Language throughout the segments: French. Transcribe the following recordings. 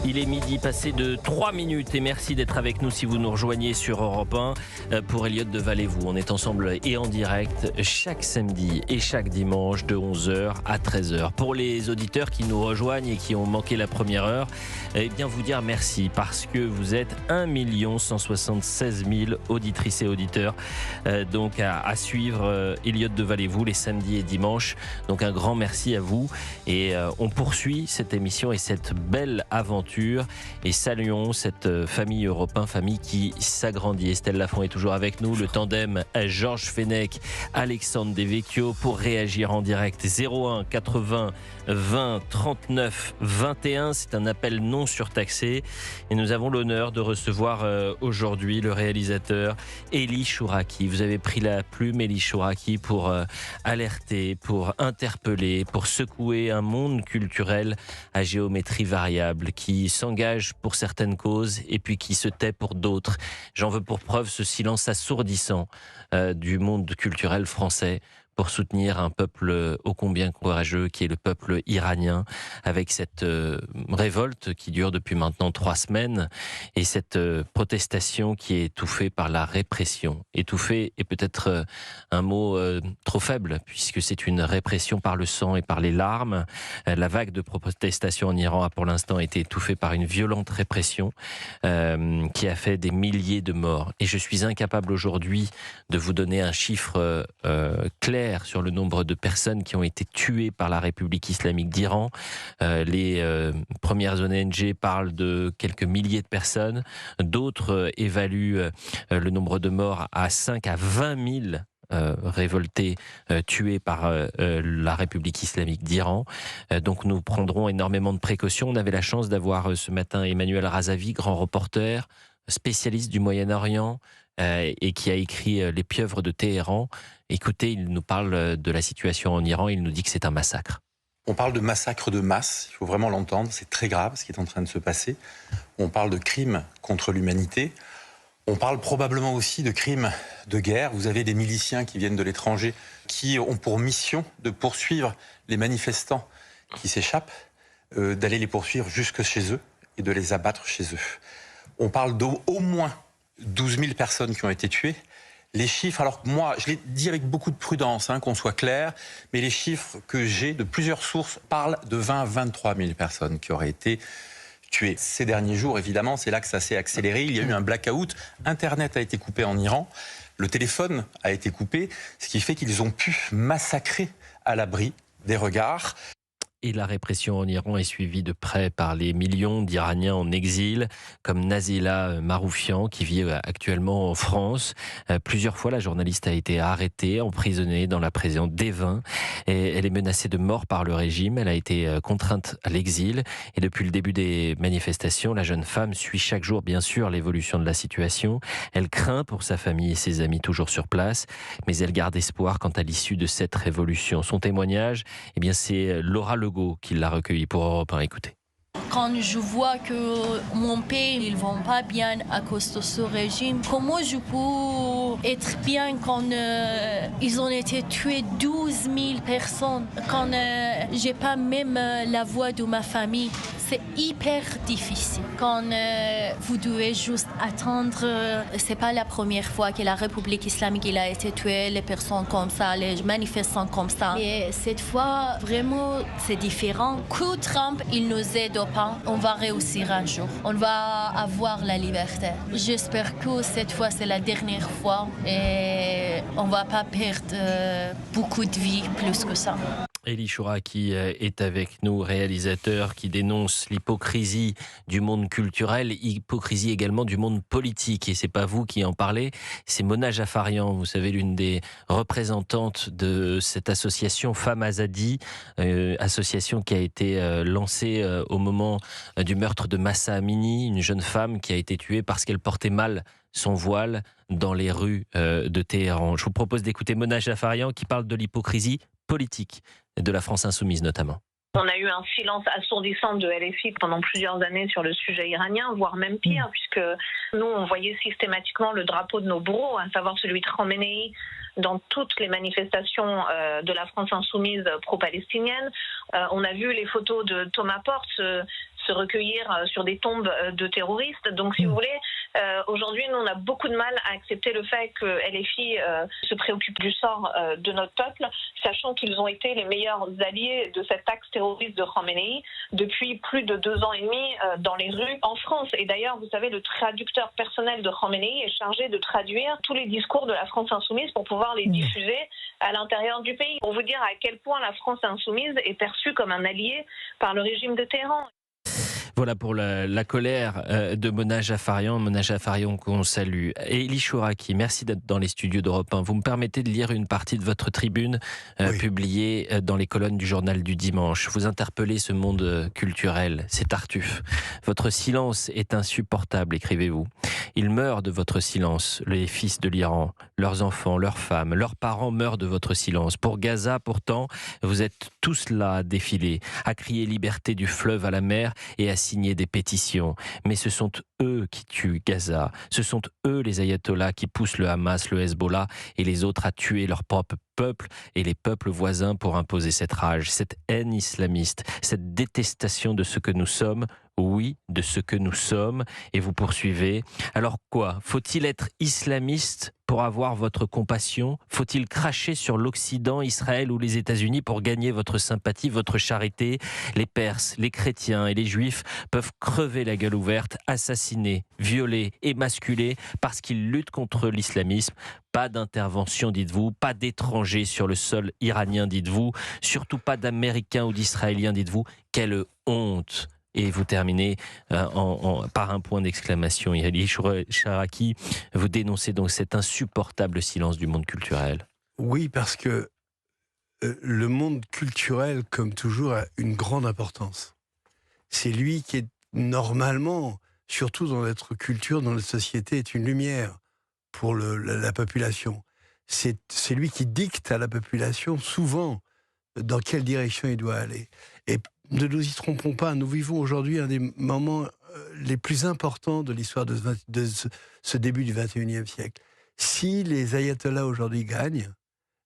Il est midi passé de 3 minutes et merci d'être avec nous si vous nous rejoignez sur Europe 1 pour Elliott de Vallévaux. On est ensemble et en direct chaque samedi et chaque dimanche de 11h à 13h. Pour les auditeurs qui nous rejoignent et qui ont manqué la première heure, eh bien vous dire merci parce que vous êtes 1 176 000 auditrices et auditeurs donc à suivre Elliott de Vallévaux les samedis et dimanches. Donc un grand merci à vous et on poursuit cette émission et cette belle aventure. Et saluons cette famille Europe 1, famille qui s'agrandit. Estelle Lafont est toujours avec nous. Le tandem Georges Fenech, Alexandre Devecchio pour réagir en direct. 01 80 20 39 21. C'est un appel non surtaxé. Et nous avons l'honneur de recevoir aujourd'hui le réalisateur Elie Chouraqui. Vous avez pris la plume, Elie Chouraqui, pour alerter, pour interpeller, pour secouer un monde culturel à géométrie variable qui s'engage pour certaines causes et puis qui se tait pour d'autres. J'en veux pour preuve ce silence assourdissant du monde culturel français pour soutenir un peuple ô combien courageux qui est le peuple iranien, avec cette révolte qui dure depuis maintenant 3 semaines et cette protestation qui est étouffée par la répression. Étouffée est peut-être un mot trop faible, puisque c'est une répression par le sang et par les larmes. La vague de protestation en Iran a pour l'instant été étouffée par une violente répression qui a fait des milliers de morts. Et je suis incapable aujourd'hui de vous donner un chiffre clair sur le nombre de personnes qui ont été tuées par la République islamique d'Iran. Les premières ONG parlent de quelques milliers de personnes. D'autres évaluent le nombre de morts à 5 à 20 000 révoltés tués par la République islamique d'Iran. Donc nous prendrons énormément de précautions. On avait la chance d'avoir ce matin Emmanuel Razavi, grand reporter, spécialiste du Moyen-Orient, et qui a écrit Les pieuvres de Téhéran. Écoutez, il nous parle de la situation en Iran, il nous dit que c'est un massacre. On parle de massacre de masse, il faut vraiment l'entendre, c'est très grave ce qui est en train de se passer. On parle de crimes contre l'humanité. On parle probablement aussi de crimes de guerre. Vous avez des miliciens qui viennent de l'étranger, qui ont pour mission de poursuivre les manifestants qui s'échappent, d'aller les poursuivre jusque chez eux et de les abattre chez eux. On parle d'au moins 12 000 personnes qui ont été tuées. Les chiffres, alors moi, je l'ai dit avec beaucoup de prudence, qu'on soit clair, mais les chiffres que j'ai de plusieurs sources parlent de 20 à 23 000 personnes qui auraient été tuées. Ces derniers jours, évidemment, c'est là que ça s'est accéléré. Il y a eu un blackout. Internet a été coupé en Iran. Le téléphone a été coupé, ce qui fait qu'ils ont pu massacrer à l'abri des regards. Et la répression en Iran est suivie de près par les millions d'Iraniens en exil, comme Nazila Maroufian, qui vit actuellement en France. Plusieurs fois, la journaliste a été arrêtée, emprisonnée dans la prison d'Evin. Et elle est menacée de mort par le régime. Elle a été contrainte à l'exil. Et depuis le début des manifestations, la jeune femme suit chaque jour, bien sûr, l'évolution de la situation. Elle craint pour sa famille et ses amis toujours sur place, mais elle garde espoir quant à l'issue de cette révolution. Son témoignage, eh bien, c'est Laura Legault qui l'a recueilli pour Europe 1. Écoutez. Quand je vois que mon pays, ils vont pas bien à cause de ce régime, comment je peux être bien quand ils ont été tués 12 000 personnes, quand j'ai pas même la voix de ma famille? C'est hyper difficile. Quand vous devez juste attendre, c'est pas la première fois que la République islamique a été tuée, les personnes comme ça, les manifestants comme ça. Et cette fois, vraiment, c'est différent. Que Trump, il nous aide pas, on va réussir un jour. On va avoir la liberté. J'espère que cette fois, c'est la dernière fois et on va pas perdre beaucoup de vie plus que ça. Elie Chouraqui est avec nous, réalisateur qui dénonce l'hypocrisie du monde culturel, hypocrisie également du monde politique. Et c'est pas vous qui en parlez, c'est Mona Jafarian, vous savez, l'une des représentantes de cette association Femmes Azadi, association qui a été lancée au moment du meurtre de Mahsa Amini, une jeune femme qui a été tuée parce qu'elle portait mal son voile dans les rues de Téhéran. Je vous propose d'écouter Mona Jafarian qui parle de l'hypocrisie politique de la France insoumise notamment. On a eu un silence assourdissant de LFI pendant plusieurs années sur le sujet iranien, voire même pire, puisque nous, on voyait systématiquement le drapeau de nos bourreaux, à savoir celui de Khamenei, dans toutes les manifestations de la France insoumise pro-palestinienne. On a vu les photos de Thomas Porte, se recueillir sur des tombes de terroristes. Donc, si vous voulez, aujourd'hui, nous, on a beaucoup de mal à accepter le fait que LFI se préoccupe du sort de notre peuple, sachant qu'ils ont été les meilleurs alliés de cet axe terroriste de Khamenei depuis plus de 2 ans et demi dans les rues en France. Et d'ailleurs, vous savez, le traducteur personnel de Khamenei est chargé de traduire tous les discours de la France insoumise pour pouvoir les diffuser à l'intérieur du pays. Pour vous dire à quel point la France insoumise est perçue comme un allié par le régime de Téhéran. Voilà pour la colère de Mona Jafarian qu'on salue. Et Elie Chouraqui, merci d'être dans les studios d'Europe 1. Vous me permettez de lire une partie de votre tribune publiée dans les colonnes du journal du dimanche. Vous interpellez ce monde culturel, c'est Tartuffe. Votre silence est insupportable, écrivez-vous. Ils meurent de votre silence, les fils de l'Iran, leurs enfants, leurs femmes, leurs parents meurent de votre silence. Pour Gaza, pourtant, vous êtes tous là à défiler, à crier liberté du fleuve à la mer et à signer des pétitions. Mais ce sont eux qui tuent Gaza. Ce sont eux les ayatollahs qui poussent le Hamas, le Hezbollah et les autres à tuer leur propre peuple et les peuples voisins pour imposer cette rage, cette haine islamiste, cette détestation de ce que nous sommes. Oui, de ce que nous sommes. Et vous poursuivez. Alors quoi ? Faut-il être islamiste pour avoir votre compassion ? Faut-il cracher sur l'Occident, Israël ou les États-Unis pour gagner votre sympathie, votre charité ? Les Perses, les chrétiens et les Juifs peuvent crever la gueule ouverte, assassinés, violés, émasculés parce qu'ils luttent contre l'islamisme. Pas d'intervention, dites-vous, pas d'étrangers sur le sol iranien, dites-vous, surtout pas d'Américains ou d'Israéliens, dites-vous. Quelle honte ! Et vous terminez par un point d'exclamation. Elie Chouraqui, vous dénoncez donc cet insupportable silence du monde culturel. Oui, parce que le monde culturel, comme toujours, a une grande importance. C'est lui qui est normalement, surtout dans notre culture, dans notre société, est une lumière pour la population. C'est lui qui dicte à la population souvent dans quelle direction il doit aller. Et ne nous y trompons pas, nous vivons aujourd'hui un des moments les plus importants de l'histoire de ce début du XXIe siècle. Si les ayatollahs aujourd'hui gagnent,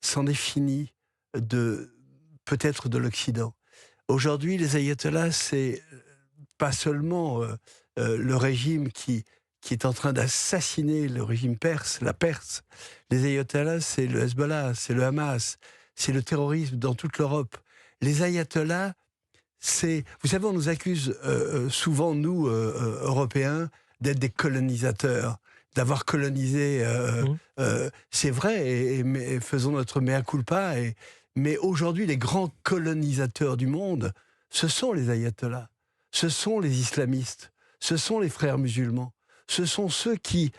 c'en est fini peut-être de l'Occident. Aujourd'hui, les ayatollahs, c'est pas seulement le régime qui est en train d'assassiner le régime perse, la Perse. Les ayatollahs, c'est le Hezbollah, c'est le Hamas, c'est le terrorisme dans toute l'Europe. Les ayatollahs, vous savez, on nous accuse souvent, nous, Européens, d'être des colonisateurs, d'avoir colonisé. C'est vrai, mais faisons notre mea culpa. Mais aujourd'hui, les grands colonisateurs du monde, ce sont les ayatollahs, ce sont les islamistes, ce sont les frères musulmans, ce sont ceux qui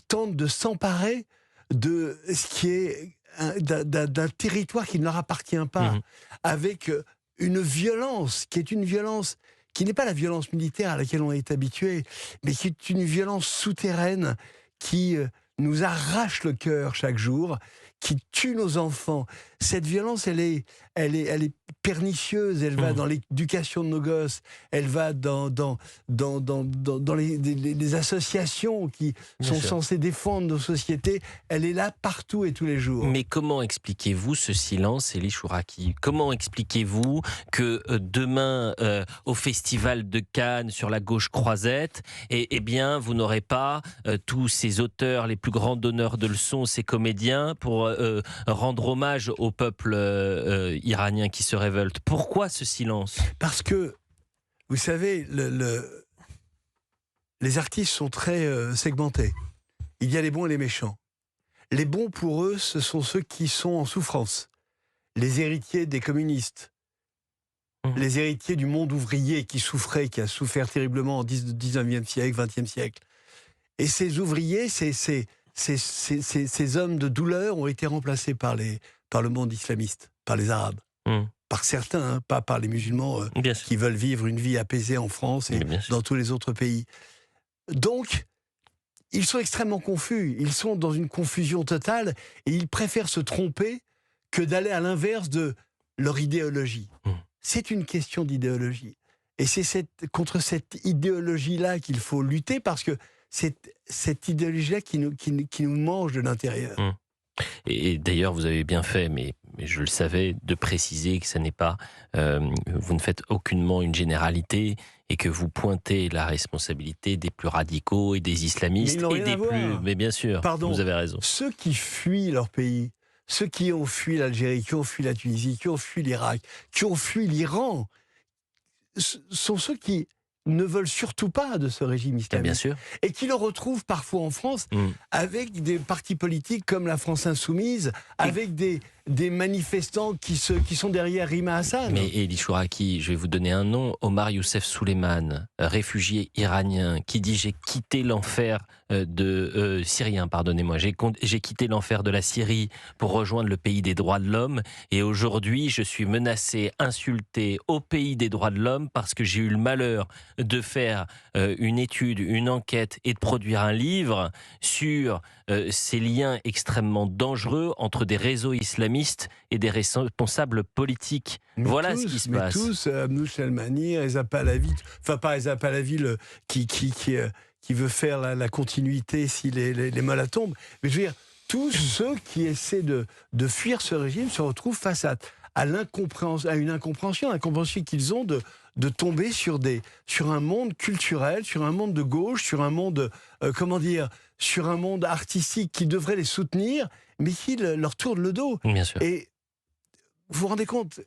tentent de s'emparer de ce qui est d'un territoire qui ne leur appartient pas, avec une violence qui est une violence qui n'est pas la violence militaire à laquelle on est habitué, mais qui est une violence souterraine qui nous arrache le cœur chaque jour, qui tue nos enfants. Cette violence, elle est pernicieuse, elle va dans l'éducation de nos gosses, elle va dans les associations qui sont censées défendre nos sociétés, elle est là partout et tous les jours. Mais comment expliquez-vous ce silence, Elie Chouraqui ? Comment expliquez-vous que demain, au Festival de Cannes, sur la gauche croisette, eh bien, vous n'aurez pas tous ces auteurs, les plus grands donneurs de leçons, ces comédiens, pour rendre hommage au peuple iranien qui se révolte. Pourquoi ce silence ? Parce que, vous savez, les artistes sont très segmentés. Il y a les bons et les méchants. Les bons, pour eux, ce sont ceux qui sont en souffrance. Les héritiers des communistes. Les héritiers du monde ouvrier qui souffrait, qui a souffert terriblement au 19e siècle, 20e siècle. Et ces ouvriers, ces hommes de douleur ont été remplacés par le monde islamiste, par les Arabes. Par certains, pas par les musulmans qui veulent vivre une vie apaisée en France et dans tous les autres pays. Donc, ils sont extrêmement confus, ils sont dans une confusion totale et ils préfèrent se tromper que d'aller à l'inverse de leur idéologie. C'est une question d'idéologie. Et c'est contre cette idéologie-là qu'il faut lutter parce que c'est cette idéologie-là qui nous mange de l'intérieur. Et d'ailleurs, vous avez bien fait, mais mais je le savais, de préciser que ça n'est pas, vous ne faites aucunement une généralité et que vous pointez la responsabilité des plus radicaux et des islamistes et des plus. Mais bien sûr, vous avez raison. Ceux qui fuient leur pays, ceux qui ont fui l'Algérie, qui ont fui la Tunisie, qui ont fui l'Irak, qui ont fui l'Iran, sont ceux qui ne veulent surtout pas de ce régime islamique. Bien sûr. Et qui le retrouvent parfois en France avec des partis politiques comme la France Insoumise, avec des manifestants qui sont derrière Rima Hassan. Mais Elie Chouraqui, je vais vous donner un nom, Omar Youssef Souleiman, réfugié iranien, qui dit « j'ai quitté l'enfer syrien, pardonnez-moi, j'ai quitté l'enfer de la Syrie pour rejoindre le pays des droits de l'homme et aujourd'hui je suis menacé, insulté au pays des droits de l'homme parce que j'ai eu le malheur de faire une étude, une enquête et de produire un livre sur ces liens extrêmement dangereux entre des réseaux islamistes et des responsables politiques. » Voilà ce qui se passe. Mais tous, Abdou Chelmani, Reza Pahlavi, enfin pas Reza Pahlavi qui veut faire la continuité si les mollas tombent, mais je veux dire, tous ceux qui essaient de fuir ce régime se retrouvent face à une incompréhension qu'ils ont de tomber sur un monde culturel, sur un monde de gauche, sur un monde, sur un monde artistique qui devrait les soutenir, mais qui leur tourne le dos. Bien sûr. Et vous vous rendez compte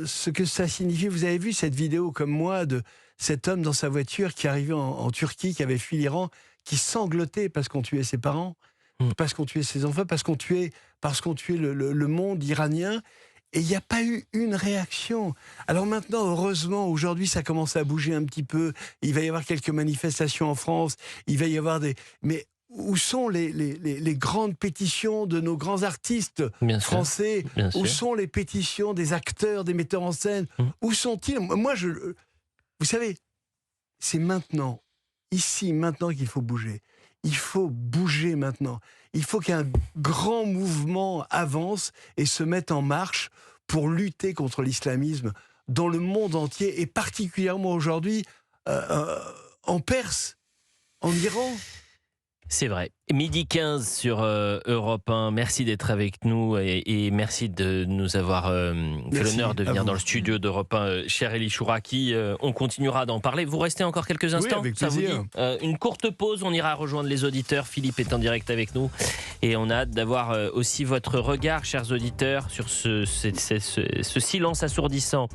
ce que ça signifie? Vous avez vu cette vidéo comme moi de cet homme dans sa voiture qui arrivait en Turquie, qui avait fui l'Iran, qui sanglotait parce qu'on tuait ses parents, parce qu'on tuait ses enfants, parce qu'on tuait le monde iranien. Et il n'y a pas eu une réaction. Alors maintenant, heureusement, aujourd'hui, ça commence à bouger un petit peu. Il va y avoir quelques manifestations en France. Il va y avoir Mais où sont les grandes pétitions de nos grands artistes français? Où sont les pétitions des acteurs, des metteurs en scène? Où sont-ils? Moi, vous savez, c'est maintenant, ici, maintenant qu'il faut bouger. Il faut bouger maintenant. Il faut qu'un grand mouvement avance et se mette en marche pour lutter contre l'islamisme dans le monde entier et particulièrement aujourd'hui en Perse, en Iran. C'est vrai. 12h15 sur Europe 1. Merci d'être avec nous et merci de nous avoir fait l'honneur de venir dans le studio d'Europe 1. Cher Elie Chouraqui, on continuera d'en parler. Vous restez encore quelques instants? Oui, avec ça plaisir. Vous dit une courte pause, on ira rejoindre les auditeurs. Philippe est en direct avec nous et on a hâte d'avoir aussi votre regard, chers auditeurs, sur ce silence assourdissant